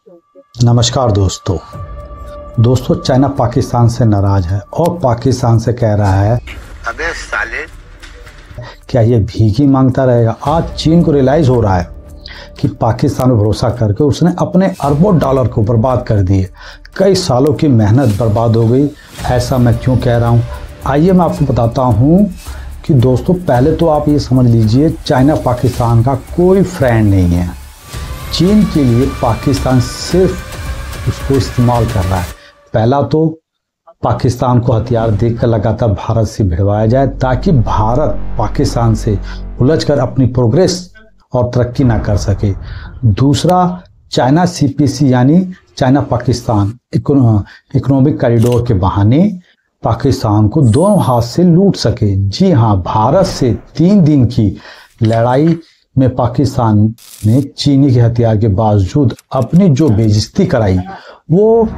नमस्कार दोस्तों, चाइना पाकिस्तान से नाराज है और पाकिस्तान से कह रहा है अबे साले क्या ये भीख ही मांगता रहेगा। आज चीन को रियलाइज हो रहा है कि पाकिस्तान पर भरोसा करके उसने अपने अरबों डॉलर को बर्बाद कर दिए। कई सालों की मेहनत बर्बाद हो गई। ऐसा मैं क्यों कह रहा हूँ, आइए मैं आपको बताता हूँ कि दोस्तों पहले तो आप ये समझ लीजिए, चाइना पाकिस्तान का कोई फ्रेंड नहीं है। चीन के लिए पाकिस्तान सिर्फ उसको इस्तेमाल कर रहा है। पहला तो पाकिस्तान को हथियार देकर लगातार भारत से भिड़वाया जाए ताकि भारत पाकिस्तान से उलझकर अपनी प्रोग्रेस और तरक्की ना कर सके। दूसरा, चाइना सीपीसी यानी चाइना पाकिस्तान इकोनॉमिक कॉरिडोर के बहाने पाकिस्तान को दोनों हाथ से लूट सके। जी हाँ, भारत से 3 दिन की लड़ाई में पाकिस्तान ने चीनी के हथियार के बावजूद अपनी जो बेइज्जती कराई वो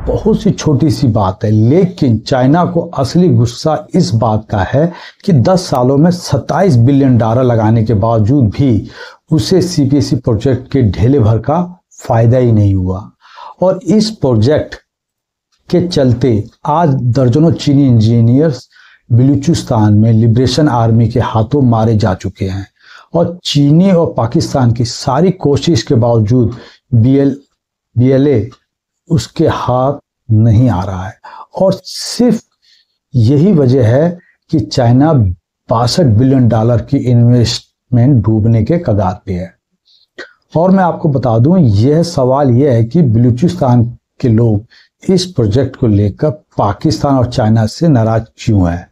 बहुत सी छोटी सी बात है, लेकिन चाइना को असली गुस्सा इस बात का है कि 10 सालों में 27 बिलियन डॉलर लगाने के बावजूद भी उसे सीपीसी प्रोजेक्ट के ढेले भर का फायदा ही नहीं हुआ। और इस प्रोजेक्ट के चलते आज दर्जनों चीनी इंजीनियर्स बलूचिस्तान में लिबरेशन आर्मी के हाथों मारे जा चुके हैं और चीनी और पाकिस्तान की सारी कोशिश के बावजूद बीएलए उसके हाथ नहीं आ रहा है। और सिर्फ यही वजह है कि चाइना 62 बिलियन डॉलर की इन्वेस्टमेंट डूबने के कगार पे है। और मैं आपको बता दूं, यह सवाल यह है कि बलूचिस्तान के लोग इस प्रोजेक्ट को लेकर पाकिस्तान और चाइना से नाराज क्यों है।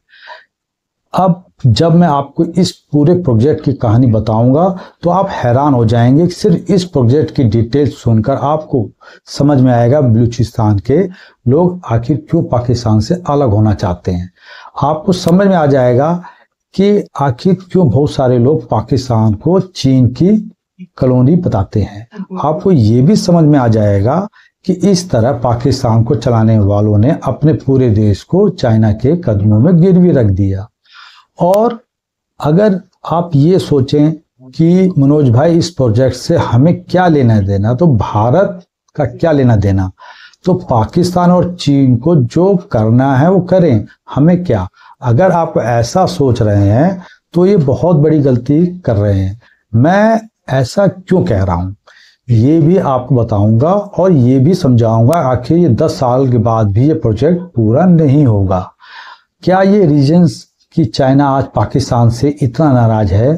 अब जब मैं आपको इस पूरे प्रोजेक्ट की कहानी बताऊंगा तो आप हैरान हो जाएंगे। सिर्फ इस प्रोजेक्ट की डिटेल सुनकर आपको समझ में आएगा बलूचिस्तान के लोग आखिर क्यों पाकिस्तान से अलग होना चाहते हैं। आपको समझ में आ जाएगा कि आखिर क्यों बहुत सारे लोग पाकिस्तान को चीन की कॉलोनी बताते हैं। आपको ये भी समझ में आ जाएगा कि इस तरह पाकिस्तान को चलाने वालों ने अपने पूरे देश को चाइना के कदमों में गिरवी रख दिया। और अगर आप ये सोचें कि मनोज भाई इस प्रोजेक्ट से हमें क्या लेना देना, तो भारत का क्या लेना देना, तो पाकिस्तान और चीन को जो करना है वो करें, हमें क्या। अगर आप ऐसा सोच रहे हैं तो ये बहुत बड़ी गलती कर रहे हैं। मैं ऐसा क्यों कह रहा हूं ये भी आपको बताऊंगा और ये भी समझाऊंगा आखिर ये 10 साल के बाद भी ये प्रोजेक्ट पूरा नहीं होगा। क्या ये रीजंस कि चाइना आज पाकिस्तान से इतना नाराज है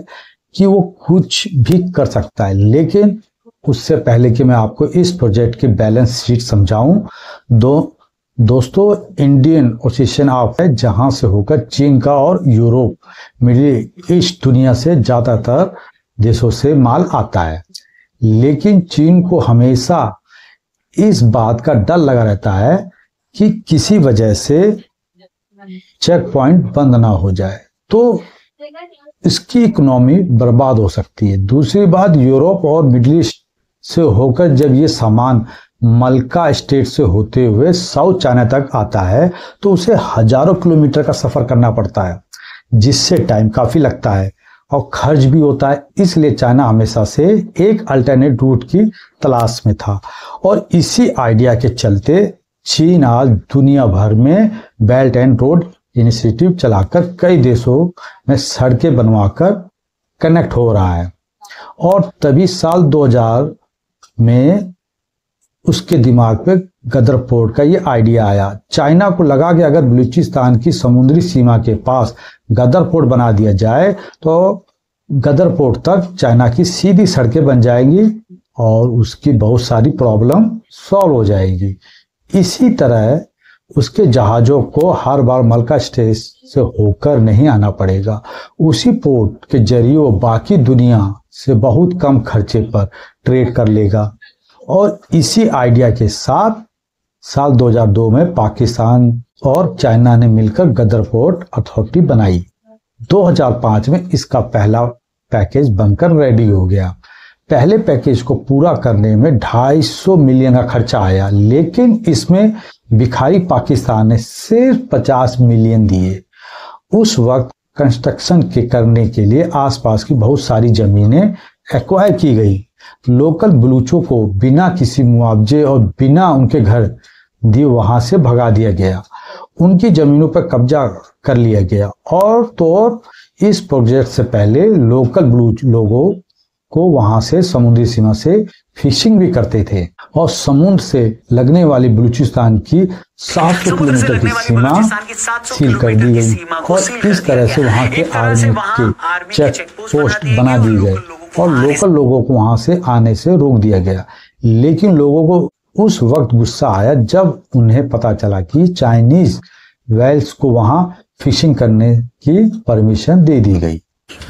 कि वो कुछ भी कर सकता है। लेकिन उससे पहले कि मैं आपको इस प्रोजेक्ट की बैलेंस शीट समझाऊं, दोस्तों इंडियन ओशियन ऑफ है जहां से होकर चीन का और यूरोप मिडिल ईस्ट दुनिया से ज्यादातर देशों से माल आता है। लेकिन चीन को हमेशा इस बात का डर लगा रहता है कि किसी वजह से चेक पॉइंट बंद ना हो जाए तो इसकी इकोनॉमी बर्बाद हो सकती है। दूसरी बात, यूरोप और मिडिल ईस्ट से होकर जब ये सामान मलका स्टेट से होते हुए साउथ चाइना तक आता है तो उसे हजारों किलोमीटर का सफर करना पड़ता है, जिससे टाइम काफी लगता है और खर्च भी होता है। इसलिए चाइना हमेशा से एक अल्टरनेट रूट की तलाश में था और इसी आइडिया के चलते चीन आज दुनिया भर में बेल्ट एंड रोड इनिशिएटिव चलाकर कई देशों में सड़कें बनवाकर कनेक्ट हो रहा है। और तभी साल 2000 में उसके दिमाग पे गदर पोर्ट का ये आइडिया आया। चाइना को लगा कि अगर बलूचिस्तान की समुद्री सीमा के पास गदर पोर्ट बना दिया जाए तो गदर पोर्ट तक चाइना की सीधी सड़कें बन जाएंगी और उसकी बहुत सारी प्रॉब्लम सॉल्व हो जाएगी। इसी तरह उसके जहाजों को हर बार मलका स्टेट से होकर नहीं आना पड़ेगा। उसी पोर्ट के जरिए वो बाकी दुनिया से बहुत कम खर्चे पर ट्रेड कर लेगा। और इसी आइडिया के साथ साल 2002 में पाकिस्तान और चाइना ने मिलकर गदर पोर्ट अथॉरिटी बनाई। 2005 में इसका पहला पैकेज बनकर रेडी हो गया। पहले पैकेज को पूरा करने में 250 मिलियन का खर्चा आया, लेकिन इसमें भिखारी पाकिस्तान ने सिर्फ 50 मिलियन दिए। उस वक्त कंस्ट्रक्शन के करने के लिए आसपास की बहुत सारी जमीनें एक्वायर की गई, लोकल बलूचों को बिना किसी मुआवजे और बिना उनके घर दिए वहां से भगा दिया गया, उनकी जमीनों पर कब्जा कर लिया गया। और तो और इस प्रोजेक्ट से पहले लोकल बलूच लोगों को वहां से समुद्री सीमा से फिशिंग भी करते थे और समुद्र से लगने वाली बलूचिस्तान की 700 किलोमीटर की सीमा सील कर दी गई और इस तरह से वहां के आर्मी के चेक पोस्ट बना दिए गए और लोकल लोगों को वहां से आने से रोक दिया गया। लेकिन लोगों को उस वक्त गुस्सा आया जब उन्हें पता चला कि चाइनीज वेल्स को वहां फिशिंग करने की परमिशन दे दी गई।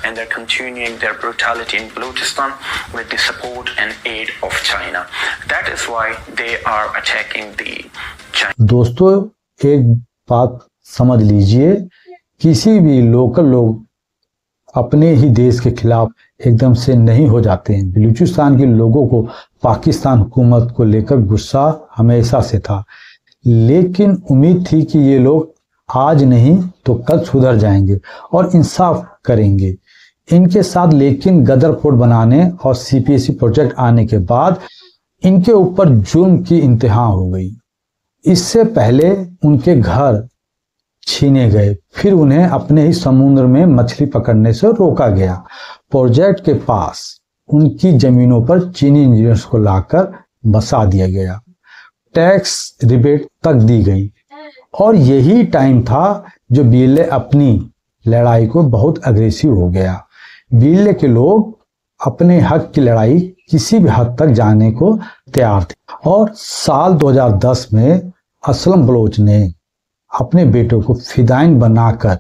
And they're continuing their brutality in Balochistan with the support and aid of China. That is why they are attacking the China. दोस्तों एक बात समझ लीजिए, किसी भी लोकल लोग अपने ही देश के खिलाफ एकदम से नहीं हो जाते हैं। बलूचिस्तान के लोगों को पाकिस्तान हुकूमत को लेकर गुस्सा हमेशा से था, लेकिन उम्मीद थी कि ये लोग आज नहीं तो कल सुधर जाएंगे और इंसाफ करेंगे इनके साथ। लेकिन गदर फोर्ट बनाने और सीपीएसी प्रोजेक्ट आने के बाद इनके ऊपर जुल्म की इंतहा हो गई। इससे पहले उनके घर छीने गए, फिर उन्हें अपने ही समुद्र में मछली पकड़ने से रोका गया। प्रोजेक्ट के पास उनकी जमीनों पर चीनी इंजीनियर्स को लाकर बसा दिया गया, टैक्स रिबेट तक दी गई। और यही टाइम था जो बीएलए अपनी लड़ाई को बहुत अग्रेसिव हो गया। बीएलए के लोग अपने हक की लड़ाई किसी भी हद तक जाने को तैयार थे और साल 2010 में असलम बलोच ने अपने बेटों को फिदाइन बनाकर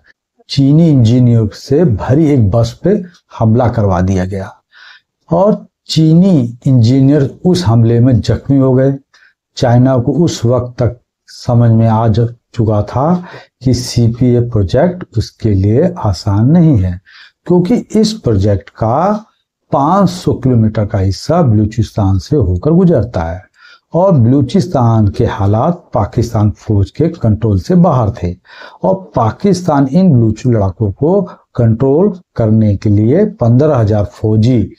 चीनी इंजीनियर से भरी एक बस पे हमला करवा दिया गया और चीनी इंजीनियर उस हमले में जख्मी हो गए। चाइना को उस वक्त तक समझ में आ चुका था कि सीपीए प्रोजेक्ट उसके लिए आसान नहीं है, क्योंकि इस प्रोजेक्ट का 500 किलोमीटर का हिस्सा बलूचिस्तान से होकर गुजरता है और बलूचिस्तान के हालात पाकिस्तान फौज के कंट्रोल से बाहर थे और पाकिस्तान इन बलूची लड़ाकों को कंट्रोल करने के लिए 15,000 फौजी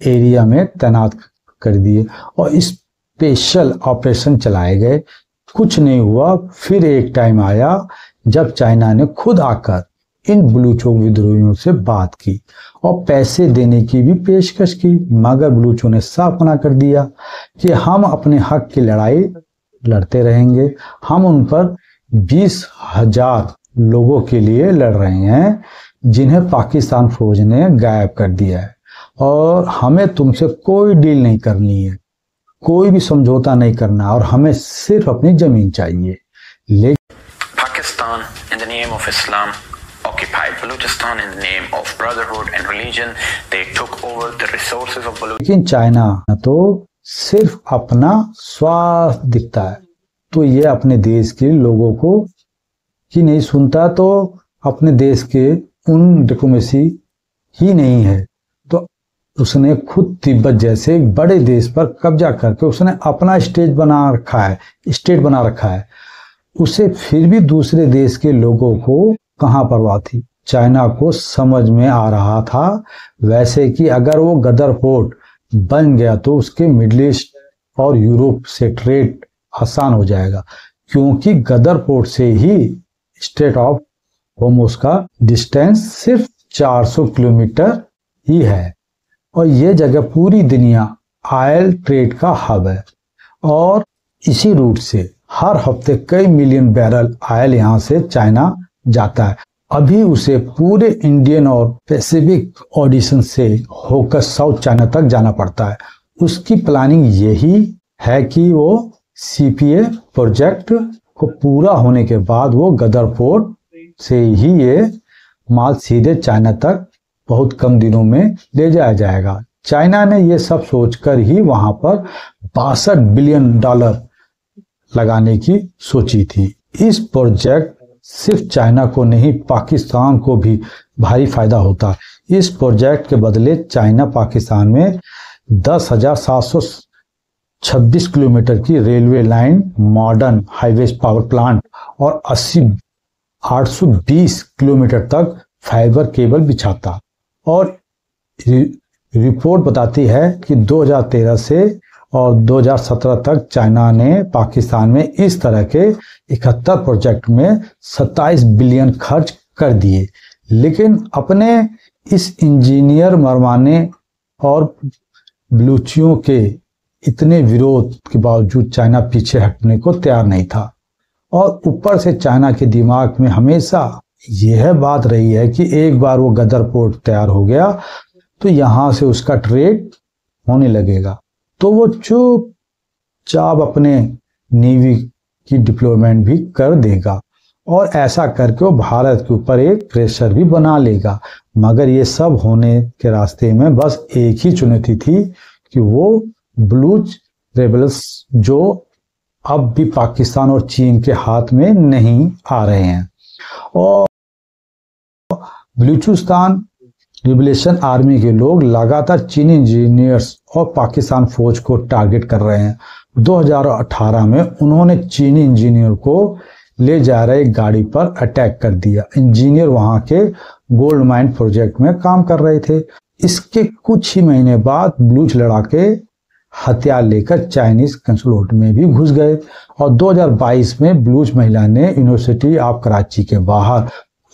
एरिया में तैनात कर दिए और स्पेशल ऑपरेशन चलाए गए। कुछ नहीं हुआ। फिर एक टाइम आया जब चाइना ने खुद आकर इन बलूचों विद्रोहियों से बात की और पैसे देने की भी पेशकश की, मगर बलूचों ने साफ मना कर दिया कि हम अपने हक की लड़ाई लड़ते रहेंगे। हम उन पर 20,000 लोगों के लिए लड़ रहे हैं जिन्हें पाकिस्तान फौज ने गायब कर दिया है और हमें तुमसे कोई डील नहीं करनी है, कोई भी समझौता नहीं करना और हमें सिर्फ अपनी जमीन चाहिए। लेकिन Pakistan in the name of Islam occupied Balochistan in the name of brotherhood and religion. They took over the resources of Balochistan. लेकिन चाइना तो सिर्फ अपना स्वार्थ दिखता है, तो ये अपने देश के लोगों को ही नहीं सुनता, तो अपने देश के उन डिप्लोमेसी ही नहीं है। तो उसने खुद तिब्बत जैसे एक बड़े देश पर कब्जा करके उसने अपना स्टेट बना रखा है। उसे फिर भी दूसरे देश के लोगों को कहाँ परवाह थी। चाइना को समझ में आ रहा था वैसे कि अगर वो गदर फोर्ट बन गया तो उसके मिडिल ईस्ट और यूरोप से ट्रेड आसान हो जाएगा, क्योंकि गदर फोर्ट से ही स्ट्रेट ऑफ होर्मुज का डिस्टेंस सिर्फ 400 किलोमीटर ही है और ये जगह पूरी दुनिया ऑयल ट्रेड का हब है और इसी रूट से हर हफ्ते कई मिलियन बैरल ऑयल यहाँ से चाइना जाता है। अभी उसे पूरे इंडियन और पैसिफिक ओशन से होकर साउथ चाइना तक जाना पड़ता है। उसकी प्लानिंग यही है कि वो सीपीए प्रोजेक्ट को पूरा होने के बाद वो गदर फोर्ट से ही ये माल सीधे चाइना तक बहुत कम दिनों में ले जाया जाएगा। चाइना ने ये सब सोचकर ही वहां पर $62 बिलियन लगाने की सोची थी। इस प्रोजेक्ट सिर्फ चाइना को नहीं पाकिस्तान को भी भारी फायदा होता। इस प्रोजेक्ट के बदले चाइना पाकिस्तान में 10,726 किलोमीटर की railway line, modern highway power plant और 820 किलोमीटर तक फाइबर केबल बिछाता और रिपोर्ट बताती है कि 2013 से और 2017 तक चाइना ने पाकिस्तान में इस तरह के 71 प्रोजेक्ट में 27 बिलियन खर्च कर दिए, लेकिन अपने इस इंजीनियर मरवाने और बलूचियों के इतने विरोध के बावजूद चाइना पीछे हटने को तैयार नहीं था। और ऊपर से चाइना के दिमाग में हमेशा यह बात रही है कि एक बार वो गदर पोर्ट तैयार हो गया तो यहाँ से उसका ट्रेड होने लगेगा, तो वो चुपचाप अपने नेवी की डिप्लॉयमेंट भी कर देगा और ऐसा करके वो भारत के ऊपर एक प्रेशर भी बना लेगा। मगर ये सब होने के रास्ते में बस एक ही चुनौती थी कि वो बलूच रेबल्स जो अब भी पाकिस्तान और चीन के हाथ में नहीं आ रहे हैं। और बलूचिस्तान लिबरेशन आर्मी के लोग लगातार चीनी इंजीनियर्स और पाकिस्तान फौज को टारगेट कर रहे हैं। 2018 में उन्होंने चीनी इंजीनियर को ले जा रहे एक गाड़ी पर अटैक कर दिया। इंजीनियर वहां के गोल्ड माइन प्रोजेक्ट में काम कर रहे थे। इसके कुछ ही महीने बाद बलूच लड़ाके हथियार लेकर चाइनीज कंसुलेट में भी घुस गए और 2022 में बलूच महिला ने यूनिवर्सिटी ऑफ कराची के बाहर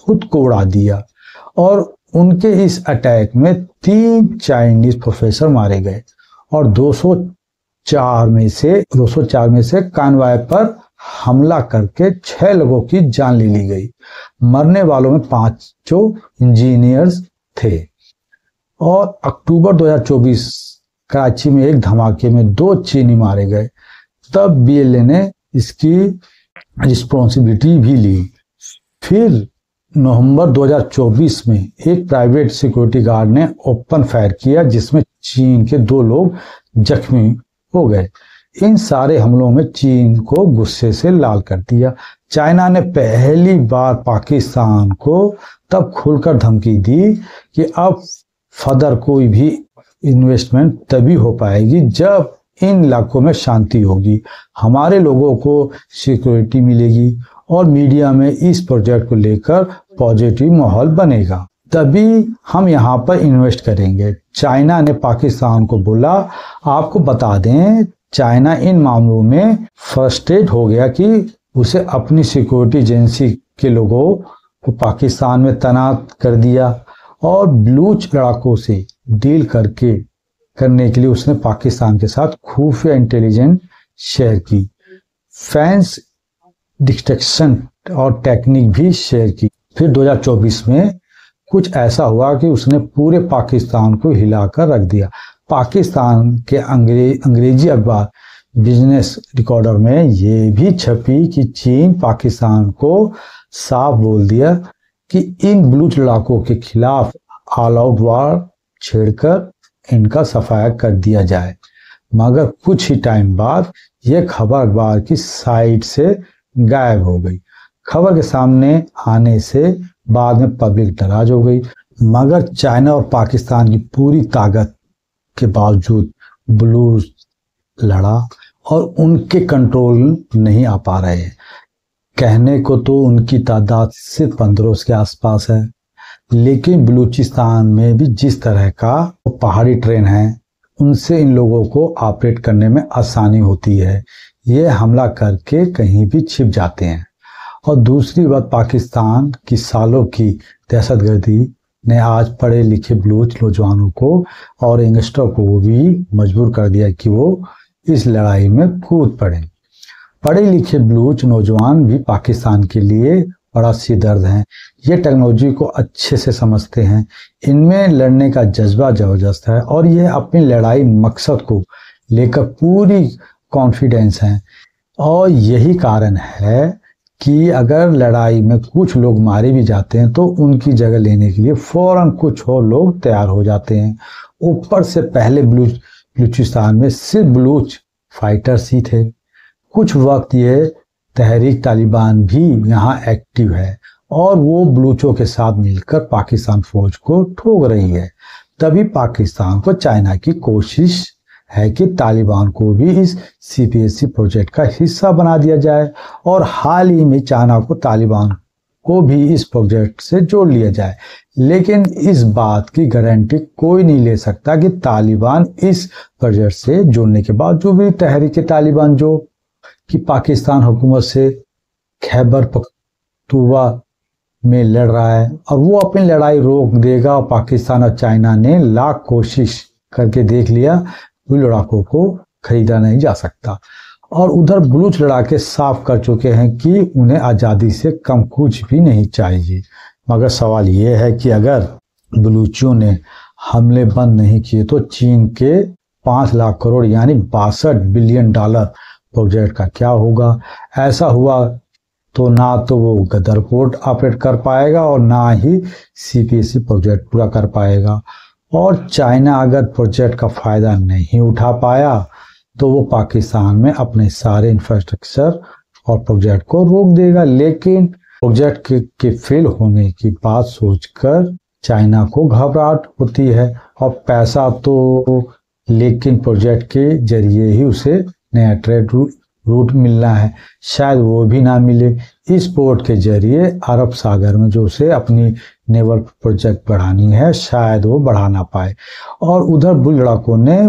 खुद को उड़ा दिया और उनके इस अटैक में 3 चाइनीज प्रोफेसर मारे गए और 204 में से कॉन्वॉय पर हमला करके 6 लोगों की जान ले ली गई। मरने वालों में 5 इंजीनियर्स थे। और अक्टूबर 2024 कराची में एक धमाके में 2 चीनी मारे गए। तब बीएलए ने इसकी रिस्पॉन्सिबिलिटी भी ली। फिर नवंबर 2024 में एक प्राइवेट सिक्योरिटी गार्ड ने ओपन फायर किया जिसमें चीन के 2 लोग जख्मी हो गए। इन सारे हमलों में चीन को गुस्से से लाल कर दिया। चाइना ने पहली बार पाकिस्तान को तब खुलकर धमकी दी कि अब फर्दर कोई भी इन्वेस्टमेंट तभी हो पाएगी जब इन इलाकों में शांति होगी, हमारे लोगों को सिक्योरिटी मिलेगी और मीडिया में इस प्रोजेक्ट को लेकर पॉजिटिव माहौल बनेगा, तभी हम यहाँ पर इन्वेस्ट करेंगे। चाइना ने पाकिस्तान को बोला, आपको बता दें चाइना इन मामलों में फ्रस्ट्रेट हो गया कि उसे अपनी सिक्योरिटी एजेंसी के लोगों को पाकिस्तान में तैनात कर दिया और बलूच लड़ाकों से डील करने के लिए उसने पाकिस्तान के साथ खुफिया इंटेलिजेंस शेयर की, फैंस डिटेक्शन और टेक्निक भी शेयर की। फिर 2024 में कुछ ऐसा हुआ कि उसने पूरे पाकिस्तान को हिलाकर रख दिया। पाकिस्तान के अंग्रेजी अखबार बिजनेस रिकॉर्डर में ये भी छपी कि चीन पाकिस्तान को साफ बोल दिया कि इन बलूच लड़ाकों के खिलाफ ऑल आउट वार छेड़कर इनका सफाया कर दिया जाए। मगर कुछ ही टाइम बाद यह खबर अखबार की साइट से गायब हो गई। खबर के सामने आने से बाद में पब्लिक नाराज हो गई। मगर चाइना और पाकिस्तान की पूरी ताकत के बावजूद बलूच लड़ा और उनके कंट्रोल नहीं आ पा रहे हैं। कहने को तो उनकी तादाद सिर्फ 15 के आसपास है, लेकिन बलूचिस्तान में भी जिस तरह का पहाड़ी ट्रेन है उनसे इन लोगों को ऑपरेट करने में आसानी होती है। ये हमला करके कहीं भी छिप जाते हैं। और दूसरी बात, पाकिस्तान की सालों की दहशतगर्दी ने आज पढ़े लिखे बलूच नौजवानों को और यंगस्टर को भी मजबूर कर दिया कि वो इस लड़ाई में कूद पड़े। पढ़े लिखे बलूच नौजवान भी पाकिस्तान के लिए बड़ा सिरदर्द हैं। ये टेक्नोलॉजी को अच्छे से समझते हैं, इनमें लड़ने का जज्बा जबरदस्त है और ये अपनी लड़ाई मकसद को लेकर पूरी कॉन्फिडेंस हैं। और यही कारण है कि अगर लड़ाई में कुछ लोग मारे भी जाते हैं तो उनकी जगह लेने के लिए फौरन कुछ और लोग तैयार हो जाते हैं। ऊपर से पहले बलूचिस्तान में सिर्फ बलूच फाइटर्स ही थे। कुछ वक्त ये तहरीक तालिबान भी यहाँ एक्टिव है और वो बलूचों के साथ मिलकर पाकिस्तान फौज को ठोक रही है। तभी पाकिस्तान को चाइना की कोशिश है कि तालिबान को भी इस CPSC प्रोजेक्ट का हिस्सा बना दिया जाए। और हाल ही में चाइना को तालिबान को भी इस प्रोजेक्ट से जोड़ लिया जाए। लेकिन इस बात की गारंटी कोई नहीं ले सकता कि तालिबान इस प्रोजेक्ट से जुड़ने के बाद जो भी तहरीक तालिबान जो कि पाकिस्तान हुकूमत से खैबर पख्तूनख्वा में लड़ रहा है और वो अपनी लड़ाई रोक देगा। और पाकिस्तान और चाइना ने लाख कोशिश करके देख लिया, उन लड़ाकों को खरीदा नहीं जा सकता। और उधर बलूच लड़ाके साफ कर चुके हैं कि उन्हें आज़ादी से कम कुछ भी नहीं चाहिए। मगर सवाल ये है कि अगर बलूचियों ने हमले बंद नहीं किए तो चीन के 5 लाख करोड़ यानी $62 बिलियन प्रोजेक्ट का क्या होगा। ऐसा हुआ तो ना तो वो गदर पोर्ट ऑपरेट कर पाएगा और ना ही CPSC प्रोजेक्ट पूरा कर पाएगा। और चाइना अगर प्रोजेक्ट का फायदा नहीं उठा पाया तो वो पाकिस्तान में अपने सारे इंफ्रास्ट्रक्चर और प्रोजेक्ट को रोक देगा। लेकिन प्रोजेक्ट के फेल होने की बात सोचकर चाइना को घबराहट होती है। और पैसा तो लेकिन प्रोजेक्ट के जरिए ही उसे नया ट्रेड रूट मिलना है, शायद वो भी ना मिले। इस पोर्ट के जरिए अरब सागर में जो उसे अपनी नेवल प्रोजेक्ट बढ़ानी है शायद वो बढ़ा ना पाए। और उधर बुल लड़ाकों ने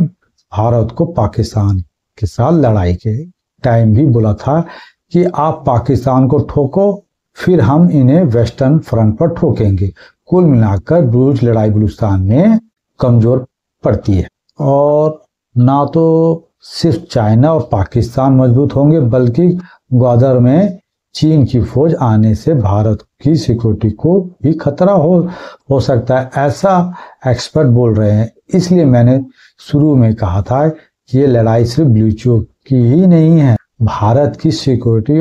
भारत को पाकिस्तान के साथ लड़ाई के टाइम भी बोला था कि आप पाकिस्तान को ठोको फिर हम इन्हें वेस्टर्न फ्रंट पर ठोकेंगे। कुल मिलाकर बलूच लड़ाई बलूचिस्तान में कमजोर पड़ती है। और ना तो सिर्फ चाइना और पाकिस्तान मजबूत होंगे बल्कि ग्वादर में चीन की फौज आने से भारत की सिक्योरिटी को भी खतरा हो सकता है, ऐसा एक्सपर्ट बोल रहे हैं। इसलिए मैंने शुरू में कहा था कि ये लड़ाई सिर्फ बलूचियों की ही नहीं है, भारत की सिक्योरिटी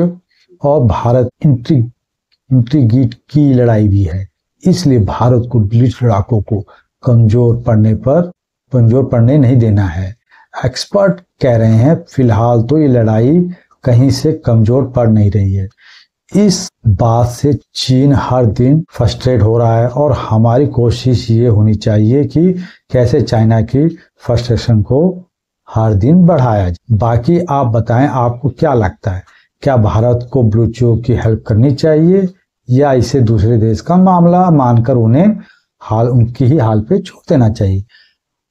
और भारत इंट्रीगीट की लड़ाई भी है। इसलिए भारत को बलूच लड़ाकों को कमजोर पड़ने नहीं देना है। एक्सपर्ट कह रहे हैं फिलहाल तो ये लड़ाई कहीं से कमजोर पड़ नहीं रही है। इस बात से चीन हर दिन फ्रस्ट्रेट हो रहा है और हमारी कोशिश ये होनी चाहिए कि कैसे चाइना की फ्रस्ट्रेशन को हर दिन बढ़ाया जाए। बाकी आप बताएं आपको क्या लगता है, क्या भारत को बलूचियों की हेल्प करनी चाहिए या इसे दूसरे देश का मामला मानकर उन्हें उनकी ही हाल पे छोड़ देना चाहिए।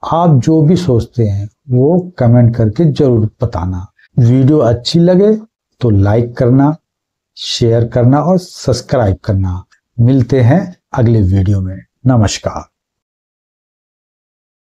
आप जो भी सोचते हैं वो कमेंट करके जरूर बताना। वीडियो अच्छी लगे तो लाइक करना, शेयर करना और सब्सक्राइब करना। मिलते हैं अगले वीडियो में। नमस्कार।